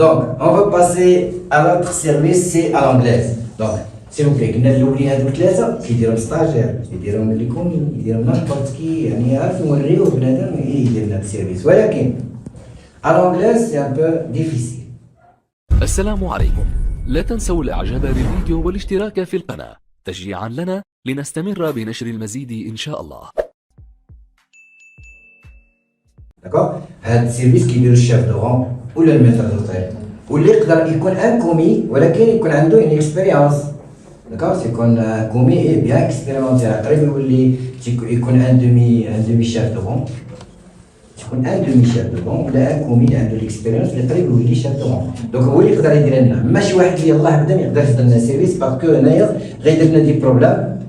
Donc, on va passer à l'autre service, c'est à l'anglaise. Donc, s'il vous plaît, قلنا الاولين هذو ثلاثه كيديرهم ستاجير، يديرهم اللي يكون يديرهم ناشطات كي يعني عارف نوريوه بنادم يدير هذا السيرفيس، ولكن à l'anglaise c'est un peu difficile. السلام عليكم. لا تنسوا الاعجاب بالفيديو والاشتراك في القناة تشجيعا لنا لنستمر بنشر المزيد ان شاء الله. داكوغ، هذا السيرفيس كيديرو الشيف دو رون ولا الميتر دوتيل، واللي يقدر يكون ان كومي ولكن يكون عنده اون اكسبيريونس. داكوغ، يكون كومي اي بيان اكسبيريمونتي، قريب يولي يكون ان دومي شيف دو رون، تكون ان دومي شيف دو رون ولا ان كومي اللي عنده ليكسبيريونس اللي قريب يولي شيف دو رون. دونك هو اللي يقدر يدير لنا، ماشي واحد اللي يلاه بدا ما يقدرش يدير لنا سيرفيس باسكو هنايا غيدير لنا دي بروبليم.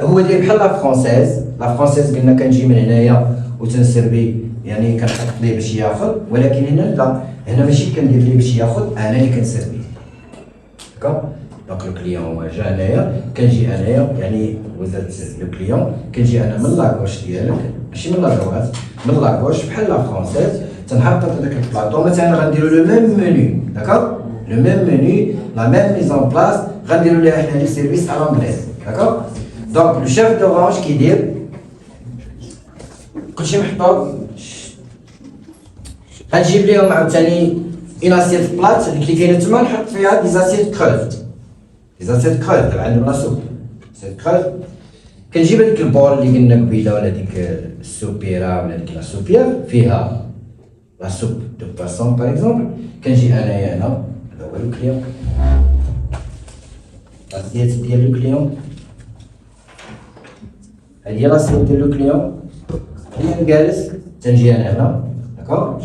هو داير بحال لا فرونسيز قلنا كنجي من هنايا وتنسربي يعني كنحط ليه باش ياخذ، ولكن هنا لا، هنا ماشي كندير ليه باش ياخذ، انا اللي كنسربي. داكوغ، دونك لو كليون هو جا هنايا، كنجي انايا يعني وزات لو كليون، كنجي انا من لاكوش ديالك ماشي من لاكوات، من لاكوش بحال لا فرونسيز، تنحط هذاك البلاطو مثلا غنديرو لو ميم منيو. داكوغ، لو ميم منيو لا ميم ميزون بلاص غنديرو ليها حنا لي سيرفيس على لونجليز. داكوغ، دونك لو شيف دورانج كيدير كلشي محطوط، غنجيب ليهم عاوتاني اون اسيت بلات اللي كاينه تما نحط فيها دي زاسيت كروز، دابا عندهم لا سوب سيت كروز، كنجيب هذيك البول اللي قلنا قبيله ولا ديك السوبيرا ولا ديك لا سوبير فيها لا سوب دو باسون باغ اكزومبل، كنجي انايا هنا هذا هو لو كليون، لاسيت ديال لو كليون، هذه هي لاسيت ديال لو كليون، اللي جالس تنجي انا هنا. داكوغ،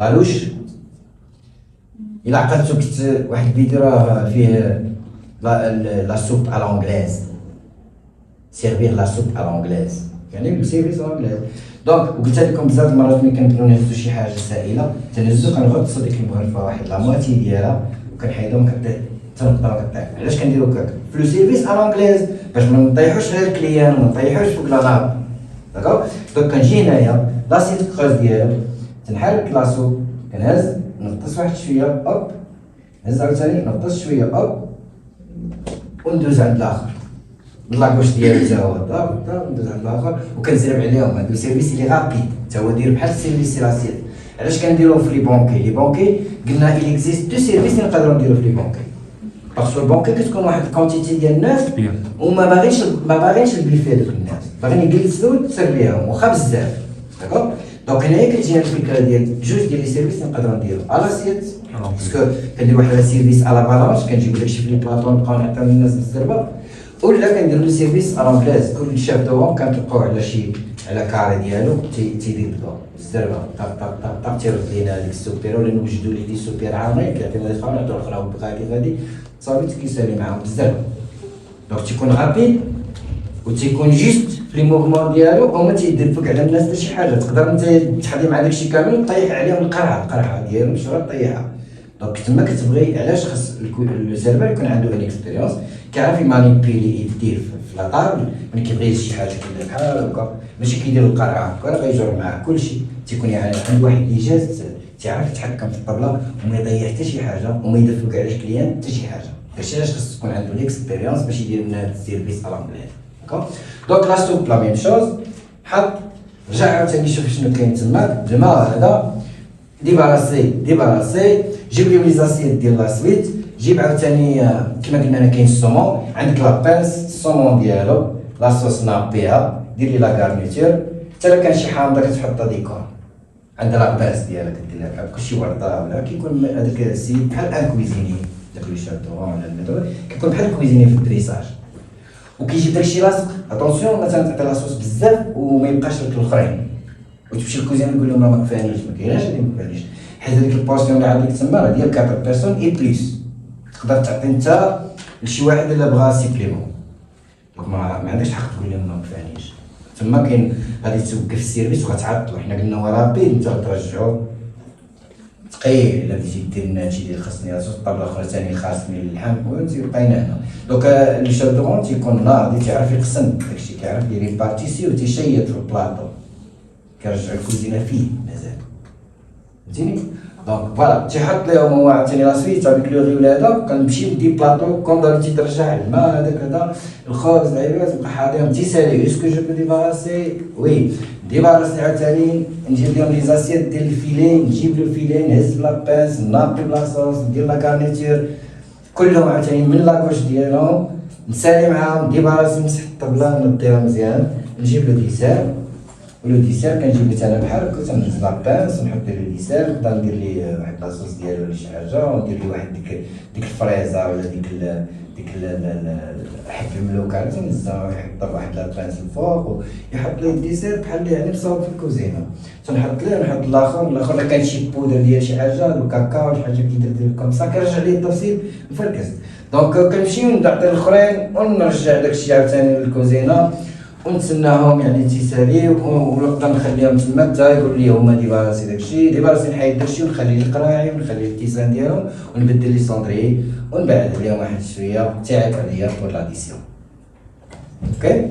الوش الا عقلتو كنت واحد الفيديو راه فيه لا سوب على لونجليز، سيرفير لا سوب على لونجليز يعني سيرفيس على لونجليز. دونك وقلت لكم بزاف المرات ملي كنبغيو نهزو شي حاجه سائله تنهزو، كنغطسو ديك المغرفه واحد لا مواتي ديالها وكنحيدو تنقطع كطيح. علاش كنديرو هكاك في لو سيرفيس على لونجليز؟ باش ما نطيحوش غير الكليان وما نطيحوش فوق لا ناب. داكوغ، دونك كنجي هنايا لاسيت كروز ديالو، تنحرك لاسو، كنهز نغطس واحد شويه اوب، نهز عاوتاني نغطس شويه اوب، وندوز عند الاخر من لاكوش ديالو تا هو ندوز عند الاخر وكنزرب عليهم. هادو سيرفيس اللي غابيد تا هو داير بحال السيرفيس لاسيت. علاش كنديروه في لي بونكي قلنا إل إكزيست دو سيرفيس اللي نقدروا نديرو في لي بونكي، باسكو البونكي كتكون واحد الكونتيتي ديال الناس وما باغينش البيفي دوك الناس، باغيين يجلسوا تسربيهم واخا بزاف. داكوغ، دونك هنايا كتجينا الفكره ديال جوج ديال لي سيرفيس اللي نقدروا نديرو على سيت، باسكو كندير واحد السيرفيس على بالانش كنجيب داكشي في لي بلاطون نبقاو نعطيو للناس بالزربه، ولا كنديرو لو سيرفيس على لونجليز. كل شاف دوام كنطلقوه على شي على كاري ديالو تيدير الضوء بالزربه طق تيرد لينا هذيك السوبيره، ولا نوجدو ليه دي سوبير عامرين كيعطينا ديك الخبره نعطيو الاخرى بغادي غادي صافي كيسالي معاهم بالزربه. دونك تيكون غابيد وتيكون جيست في لي موفمون ديالو وما تيدير فوق على الناس حتى شي حاجه، تقدر انت تحضي مع داكشي كامل وطيح عليهم القرعه ديالو باش غير طيحها. دونك تما كتبغي علاش خاص الزربه يكون عنده ان اكسبيريونس، كيعرف يمانيبيلي يدير في لاطابل ملي كيبغي يهز شي حاجه كيدير بحال هكا، ماشي كيدير القرعه هكا راه غيجر معاه كلشي، تيكون يعني عنده واحد الانجاز تيعرف يتحكم في الطبله وما يضيع حتى شي حاجه وما يدير فوق على الكليان حتى شي حاجه. داكشي علاش خاص تكون عنده ليكسبيريونس باش يدير لنا هاد السيرفيس على لونجليز. داكوغ، دونك لا سوب لا ميم شوز، حط رجع عاوتاني شوف شنو كاين تما. دما هذا ديباراسي جيب لي لي زاسيت ديال لا سويت، جيب عاوتاني كما قلنا انا كاين السومون، عندك لا بانس السومون ديالو، لا صوص نابيها، دير لي لا غارنيتور، حتى لا كان شي حامضه كتحطها ديكور، عندها لا بانس ديالها كدير لها بحال كلشي ورده، ولا كيكون هذاك السيد بحال ان كويزيني، داك لو شادو ولا الميتور كيكون بحال كويزيني في الدريساج، وكيجيب داكشي لاصق. اتونسيون مثلا تعطي لاصوص بزاف وما يبقاش لك الاخرين، وتمشي للكوزينه تقول لهم راه ما كفانيش، ما كايناش هادي ما كفانيش، حيت هذيك البورسيون اللي عندك تما راه ديال 4 بيرسون اي بليس، تقدر تعطي انت لشي واحد الا بغا سيبليمون، دونك ما عندكش الحق تقول لهم ما كفانيش. تما كاين غادي توقف السيرفيس وغتعطلو، حنا قلنا هو رابيد، انت غترجعو ثقيل الا بديتي دير الناتج ديال خاصني لاصوص الطابله الاخرى ثاني خاصني اللحم وانتي بقينا هنا. دونك لي شاف دو تيكون ناضي تيعرف يقسم داكشي، كيعرف يدير بارتيسي وتيشيط في البلاطو، كيرجع الكوزينه فيه مازال فهمتيني. دونك فوالا تيحط لهم هو عاوتاني لا سويت افيك لو غي ولا هذا، كنمشي ندي بلاطو كوم دابيتي ترجع الماء هذاك هذا الخبز العيبات نبقى حاضرهم تيسالي اسكو جو بو ديباراسي وي ديباراسي عاوتاني نجيب لهم لي زاسيات ديال الفيلي، نجيب له الفيلي نهز لا بانس نابي بلاصوص ندير لا كارنيتور كلهم عاوتاني من لاكوش ديالهم نسالي معاهم ديباراسي نمسح الطبله نضيها مزيان نجيب له ديسير ولو ديسير كنجيب ليه انا بحال هكا تنهز لابانس نحط ليه ديسير نقدر ندير ليه واحد لاصوص ديالو ولا شي حاجه وندير ليه واحد ديك الفريزه ولا ديك حب الملوكه عرفتي نهزها يحط واحد لابانس الفوق ويحط ليه الديسير بحال اللي يعني مصاوب في الكوزينه تنحط ليه نحط الاخر راه كاين شي بودر ديال شي حاجه دو كاكاو شي حاجه كيدير كوم سا كيرجع ليه التفصيل مفركز دونك كنمشيو نعطي الاخرين ونرجع داكشي عاوتاني للكوزينه ونتسناهم يعني تيساليو ونقدر نخليهم تما حتى يقول لي هما ديباراسي داكشي ديباراسي نحيد داكشي ونخلي القراعي ونخلي التيسان ديالهم ونبدل لي سوندري ونبعد عليهم واحد شويه تاعك عليا بور لاديسيون اوكي.